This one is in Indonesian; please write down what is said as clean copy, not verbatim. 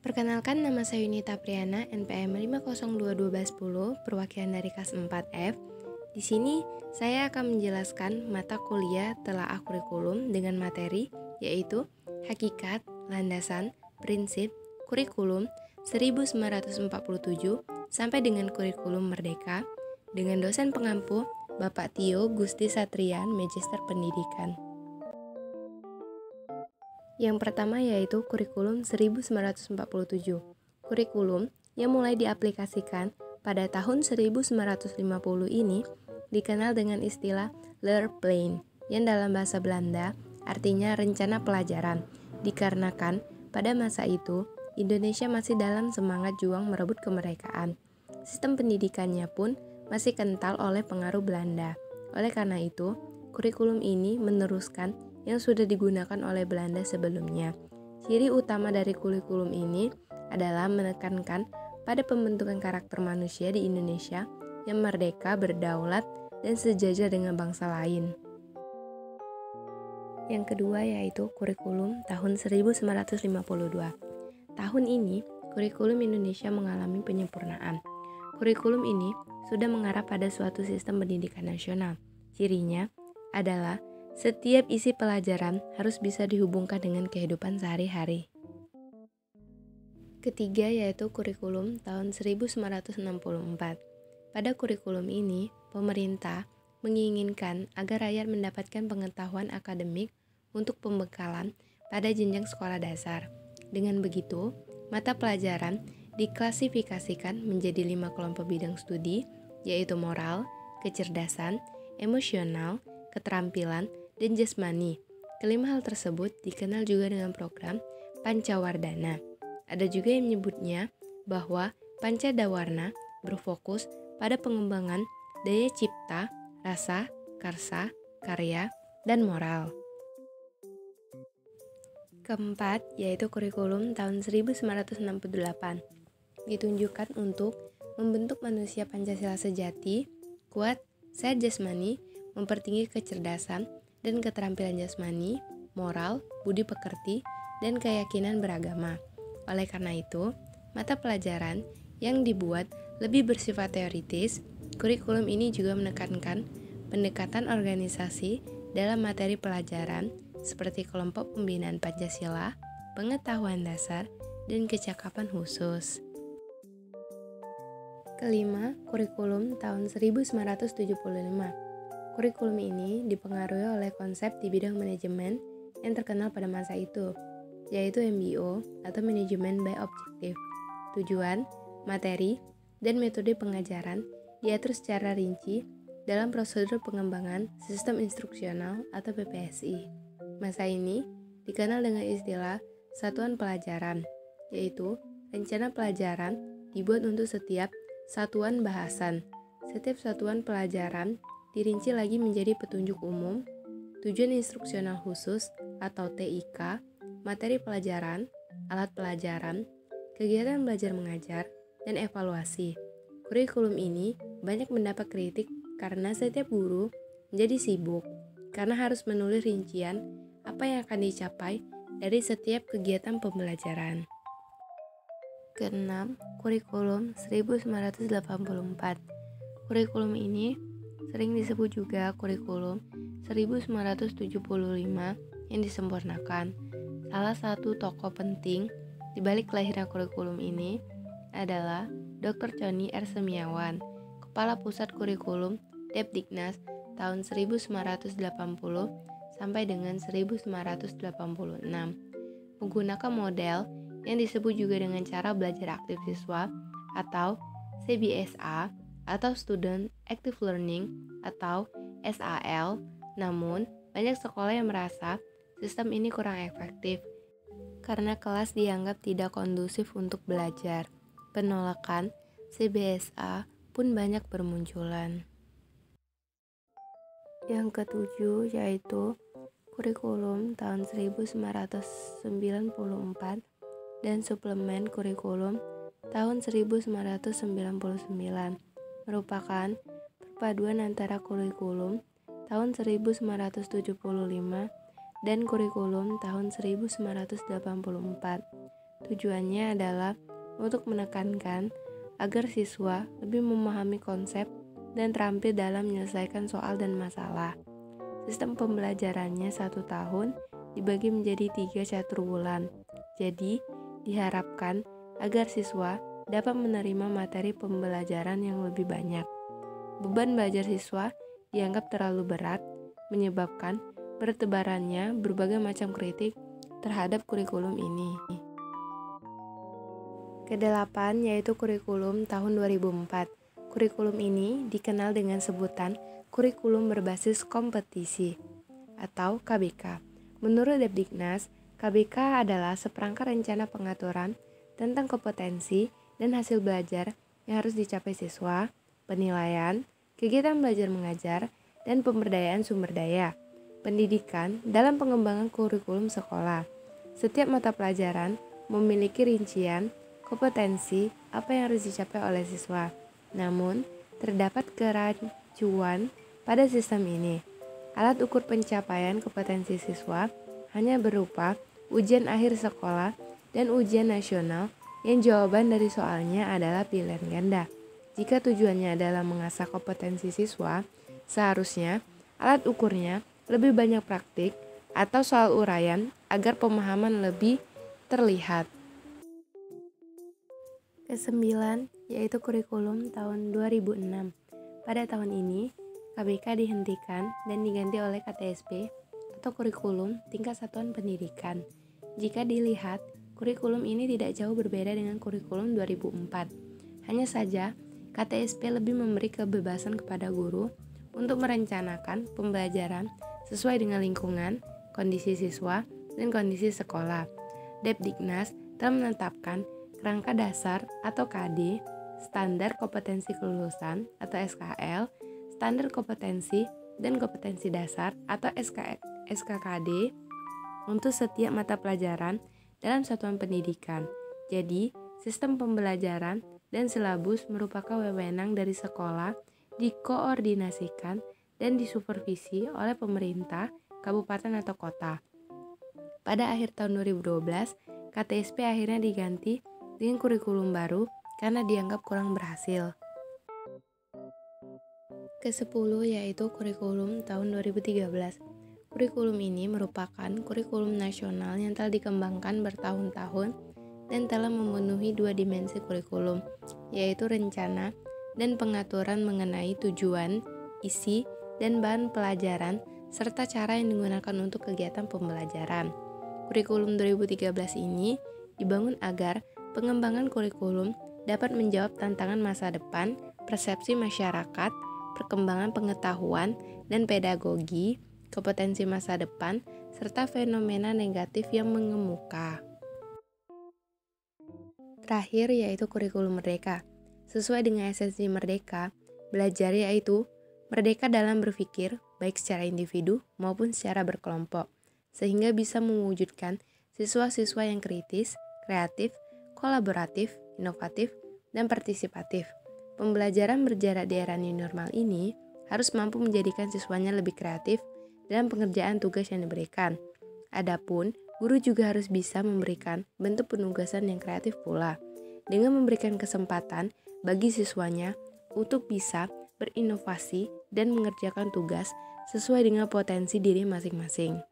Perkenalkan, nama saya Yunita Priana, NPM 5021210, perwakilan dari kelas 4F. Di sini saya akan menjelaskan mata kuliah telaah kurikulum dengan materi yaitu Hakikat, Landasan, Prinsip, Kurikulum 1947 sampai dengan Kurikulum Merdeka dengan dosen pengampu Bapak Tio Gusti Satrian, Magister Pendidikan. Yang pertama yaitu Kurikulum 1947. Kurikulum yang mulai diaplikasikan pada tahun 1950 ini dikenal dengan istilah Leerplan, yang dalam bahasa Belanda artinya rencana pelajaran, dikarenakan pada masa itu Indonesia masih dalam semangat juang merebut kemerdekaan. Sistem pendidikannya pun masih kental oleh pengaruh Belanda. Oleh karena itu, kurikulum ini meneruskan yang sudah digunakan oleh Belanda sebelumnya. Ciri utama dari kurikulum ini adalah menekankan pada pembentukan karakter manusia di Indonesia yang merdeka, berdaulat, dan sejajar dengan bangsa lain. Yang kedua yaitu kurikulum tahun 1952. Tahun ini, kurikulum Indonesia mengalami penyempurnaan. Kurikulum ini sudah mengarah pada suatu sistem pendidikan nasional. Cirinya adalah setiap isi pelajaran harus bisa dihubungkan dengan kehidupan sehari-hari. Ketiga yaitu kurikulum tahun 1964. Pada kurikulum ini, pemerintah menginginkan agar rakyat mendapatkan pengetahuan akademik untuk pembekalan pada jenjang sekolah dasar. Dengan begitu, mata pelajaran diklasifikasikan menjadi 5 kelompok bidang studi, yaitu moral, kecerdasan, emosional, keterampilan, dan jasmani. Kelima hal tersebut dikenal juga dengan program Pancawardhana. Ada juga yang menyebutnya bahwa Pancadawarna berfokus pada pengembangan daya cipta, rasa, karsa, karya, dan moral. Keempat, yaitu kurikulum tahun 1968. Ditunjukkan untuk membentuk manusia Pancasila sejati, kuat, sehat jasmani, mempertinggi kecerdasan dan keterampilan jasmani, moral, budi pekerti, dan keyakinan beragama. Oleh karena itu, mata pelajaran yang dibuat lebih bersifat teoritis, kurikulum ini juga menekankan pendekatan organisasi dalam materi pelajaran seperti kelompok pembinaan Pancasila, pengetahuan dasar, dan kecakapan khusus. Kelima, kurikulum tahun 1975. Kurikulum ini dipengaruhi oleh konsep di bidang manajemen yang terkenal pada masa itu, yaitu MBO atau Management by Objective. Tujuan, materi, dan metode pengajaran diatur secara rinci dalam prosedur pengembangan sistem instruksional atau PPSI. Masa ini dikenal dengan istilah satuan pelajaran, yaitu rencana pelajaran dibuat untuk setiap satuan bahasan. Setiap satuan pelajaran dirinci lagi menjadi petunjuk umum, tujuan instruksional khusus atau TIK, materi pelajaran, alat pelajaran, kegiatan belajar mengajar, dan evaluasi. Kurikulum ini banyak mendapat kritik karena setiap guru menjadi sibuk karena harus menulis rincian apa yang akan dicapai dari setiap kegiatan pembelajaran. Keenam, kurikulum 1984. Kurikulum ini sering disebut juga kurikulum 1975 yang disempurnakan. Salah satu tokoh penting di balik kelahiran kurikulum ini adalah Dr. Conny R. Semiawan, Kepala Pusat Kurikulum Depdiknas tahun 1980 sampai dengan 1986. Menggunakan model yang disebut juga dengan cara belajar aktif siswa atau CBSA atau Student Active Learning atau SAL. Namun, banyak sekolah yang merasa sistem ini kurang efektif karena kelas dianggap tidak kondusif untuk belajar. Penolakan CBSA pun banyak bermunculan. Yang ketujuh yaitu kurikulum tahun 1994 dan suplemen kurikulum tahun 1999 merupakan perpaduan antara kurikulum tahun 1975 dan kurikulum tahun 1984. Tujuannya adalah untuk menekankan agar siswa lebih memahami konsep dan terampil dalam menyelesaikan soal dan masalah. Sistem pembelajarannya 1 tahun dibagi menjadi 3 catur bulan. Jadi, diharapkan agar siswa dapat menerima materi pembelajaran yang lebih banyak. Beban belajar siswa dianggap terlalu berat, menyebabkan bertebarannya berbagai macam kritik terhadap kurikulum ini. Kedelapan yaitu kurikulum tahun 2004. Kurikulum ini dikenal dengan sebutan kurikulum berbasis kompetisi atau KBK. Menurut Depdiknas, KBK adalah seperangkat rencana pengaturan tentang kompetensi dan hasil belajar yang harus dicapai siswa, penilaian, kegiatan belajar mengajar, dan pemberdayaan sumber daya, pendidikan dalam pengembangan kurikulum sekolah. Setiap mata pelajaran memiliki rincian kompetensi apa yang harus dicapai oleh siswa. Namun, terdapat kerancuan pada sistem ini. Alat ukur pencapaian kompetensi siswa hanya berupa ujian akhir sekolah dan ujian nasional yang jawaban dari soalnya adalah pilihan ganda. Jika tujuannya adalah mengasah kompetensi siswa, seharusnya alat ukurnya lebih banyak praktik atau soal uraian agar pemahaman lebih terlihat. Kesembilan yaitu kurikulum tahun 2006. Pada tahun ini, KBK dihentikan dan diganti oleh KTSP atau kurikulum tingkat satuan pendidikan. Jika dilihat, kurikulum ini tidak jauh berbeda dengan kurikulum 2004. Hanya saja, KTSP lebih memberi kebebasan kepada guru untuk merencanakan pembelajaran sesuai dengan lingkungan, kondisi siswa, dan kondisi sekolah. Depdiknas telah menetapkan kerangka dasar atau KD, standar kompetensi kelulusan atau SKL, standar kompetensi dan kompetensi dasar atau SKKD untuk setiap mata pelajaran dalam satuan pendidikan. Jadi, sistem pembelajaran dan silabus merupakan wewenang dari sekolah, dikoordinasikan dan disupervisi oleh pemerintah, kabupaten atau kota. Pada akhir tahun 2012, KTSP akhirnya diganti dengan kurikulum baru karena dianggap kurang berhasil. Ke-10 yaitu kurikulum tahun 2013. Kurikulum ini merupakan kurikulum nasional yang telah dikembangkan bertahun-tahun dan telah memenuhi 2 dimensi kurikulum, yaitu rencana dan pengaturan mengenai tujuan, isi, dan bahan pelajaran, serta cara yang digunakan untuk kegiatan pembelajaran. Kurikulum 2013 ini dibangun agar pengembangan kurikulum dapat menjawab tantangan masa depan, persepsi masyarakat, perkembangan pengetahuan dan pedagogi, kompetensi masa depan, serta fenomena negatif yang mengemuka. Terakhir yaitu kurikulum merdeka. Sesuai dengan esensi merdeka, belajar yaitu merdeka dalam berpikir, baik secara individu maupun secara berkelompok, sehingga bisa mewujudkan siswa-siswa yang kritis, kreatif, kolaboratif, inovatif, dan partisipatif. Pembelajaran berjarak di era new normal ini harus mampu menjadikan siswanya lebih kreatif dalam pengerjaan tugas yang diberikan. Adapun, guru juga harus bisa memberikan bentuk penugasan yang kreatif pula, dengan memberikan kesempatan bagi siswanya untuk bisa berinovasi dan mengerjakan tugas sesuai dengan potensi diri masing-masing.